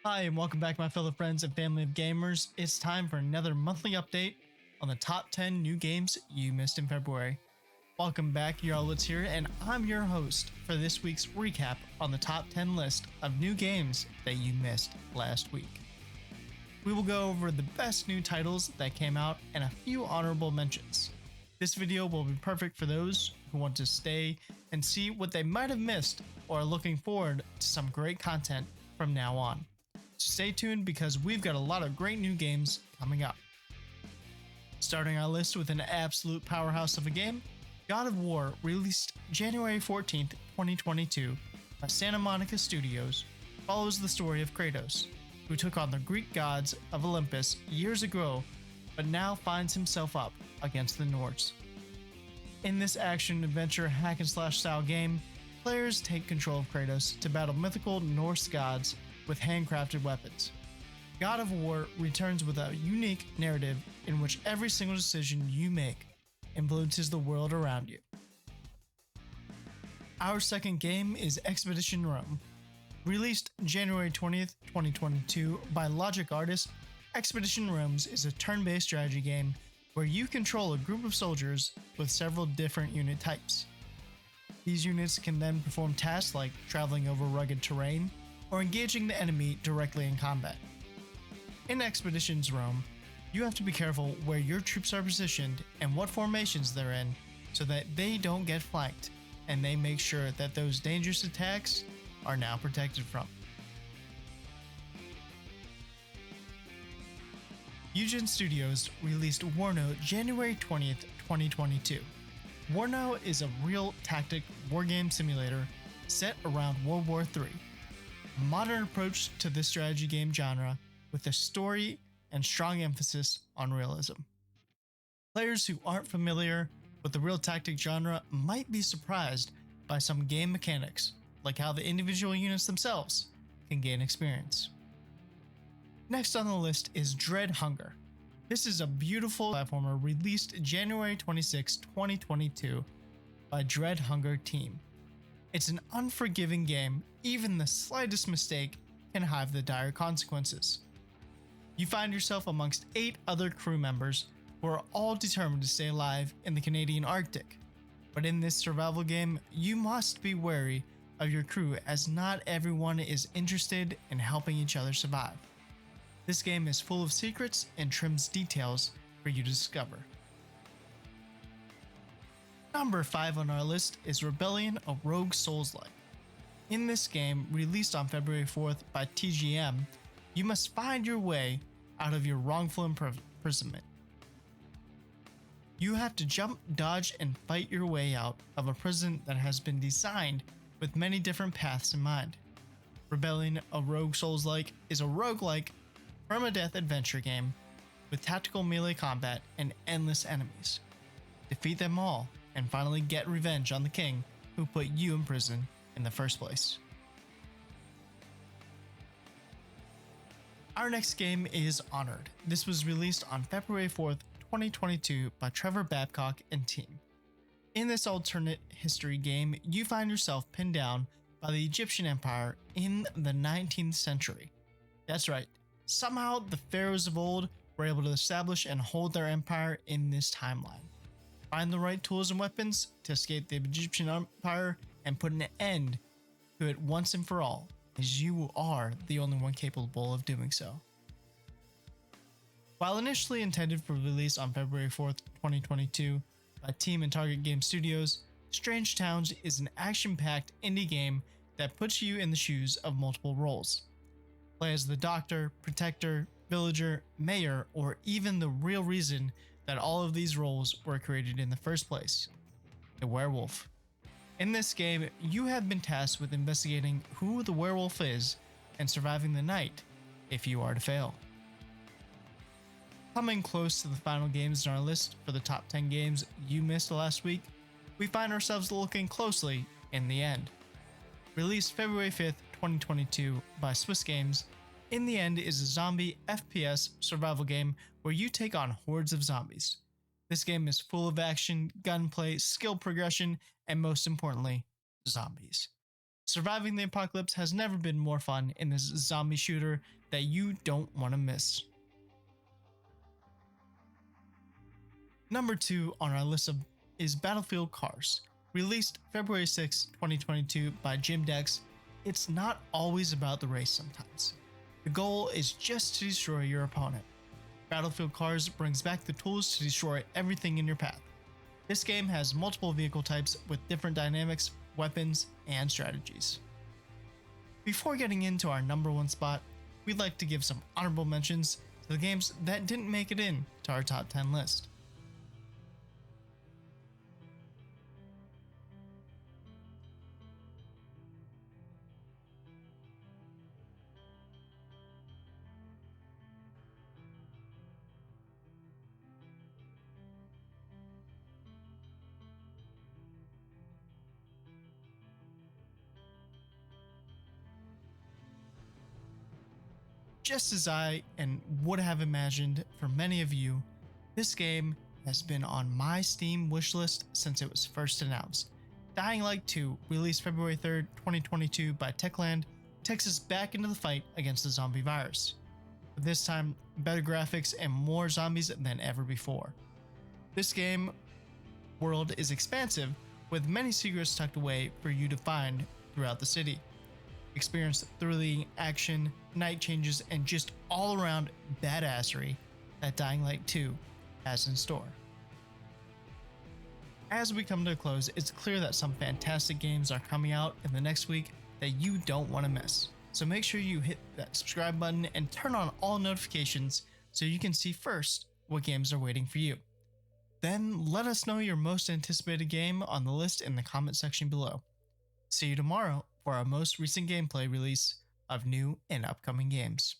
Hi, and welcome back, my fellow friends and family of gamers. It's time for another monthly update on the top 10 new games you missed in February. Welcome back, Jarlwitz here, and I'm your host for this week's recap on the top 10 list of new games that you missed last week. We will go over the best new titles that came out and a few honorable mentions. This video will be perfect for those who want to stay and see what they might have missed or are looking forward to some great content from now on. So stay tuned because we've got a lot of great new games coming up. Starting our list with an absolute powerhouse of a game, God of War, released January 14th, 2022 by Santa Monica Studios, follows the story of Kratos, who took on the Greek gods of Olympus years ago, but now finds himself up against the Nords. In this action-adventure hack-and-slash style game, players take control of Kratos to battle mythical Norse gods with handcrafted weapons. God of War returns with a unique narrative in which every single decision you make influences the world around you. Our second game is Expedition Rome. Released January 20th, 2022 by Logic Artists, Expedition Rome is a turn-based strategy game where you control a group of soldiers with several different unit types. These units can then perform tasks like traveling over rugged terrain or engaging the enemy directly in combat. In Expeditions Rome, you have to be careful where your troops are positioned and what formations they're in so that they don't get flanked, and they make sure that those dangerous attacks are now protected from. Eugen Studios released Warno January 20th, 2022. Warno is a real tactic wargame simulator set around World War III. A modern approach to this strategy game genre with a story and strong emphasis on realism. Players who aren't familiar with the real tactic genre might be surprised by some game mechanics, like how the individual units themselves can gain experience. Next on the list is Dread Hunger. This is a beautiful platformer released January 26, 2022 by Dread Hunger Team. It's an unforgiving game. Even the slightest mistake can have the dire consequences. You find yourself amongst 8 other crew members who are all determined to stay alive in the Canadian Arctic. But in this survival game, you must be wary of your crew as not everyone is interested in helping each other survive. This game is full of secrets and trims details for you to discover. Number 5 on our list is Rebellion, a rogue Souls-like. In this game, released on February 4th by TGM, you must find your way out of your wrongful imprisonment. You have to jump, dodge, and fight your way out of a prison that has been designed with many different paths in mind. Rebellion, a rogue Souls-like, is a roguelike, permadeath adventure game with tactical melee combat and endless enemies. Defeat them all and finally get revenge on the king who put you in prison in the first place. Our next game is Honored. This was released on February 4th, 2022 by Trevor Babcock and team. In this alternate history game, you find yourself pinned down by the Egyptian Empire in the 19th century. That's right, somehow the pharaohs of old were able to establish and hold their empire in this timeline. Find the right tools and weapons to escape the Egyptian Empire and put an end to it once and for all, as you are the only one capable of doing so. While initially intended for release on February 4th, 2022 by Team and Target Game Studios, Strange Towns is an action-packed indie game that puts you in the shoes of multiple roles. Play as the doctor, protector, villager, mayor, or even the real reason that all of these roles were created in the first place, the werewolf. In this game, you have been tasked with investigating who the werewolf is and surviving the night if you are to fail. Coming close to the final games in our list for the top 10 games you missed last week, we find ourselves looking closely in the end. Released February 5th, 2022 by Swiss Games, In the End is a zombie FPS survival game where you take on hordes of zombies. This game is full of action, gunplay, skill progression, and most importantly, zombies. Surviving the apocalypse has never been more fun in this zombie shooter that you don't want to miss. Number 2 on our list is Battlefield Cars. Released February 6, 2022 by Jim Dex, it's not always about the race sometimes. The goal is just to destroy your opponent. Battlefield Cars brings back the tools to destroy everything in your path. This game has multiple vehicle types with different dynamics, weapons, and strategies. Before getting into our number 1 spot, we'd like to give some honorable mentions to the games that didn't make it in to our top 10 list. Just as I and would have imagined for many of you, this game has been on my Steam wishlist since it was first announced. Dying Light 2, released February 3rd, 2022 by Techland, takes us back into the fight against the zombie virus. But this time, better graphics and more zombies than ever before. This game world is expansive, with many secrets tucked away for you to find throughout the city. Experience thrilling action, night changes, and just all around badassery that Dying Light 2 has in store. As we come to a close, it's clear that some fantastic games are coming out in the next week that you don't want to miss. So make sure you hit that subscribe button and turn on all notifications so you can see first what games are waiting for you. Then let us know your most anticipated game on the list in the comment section below. See you tomorrow for our most recent gameplay release of new and upcoming games.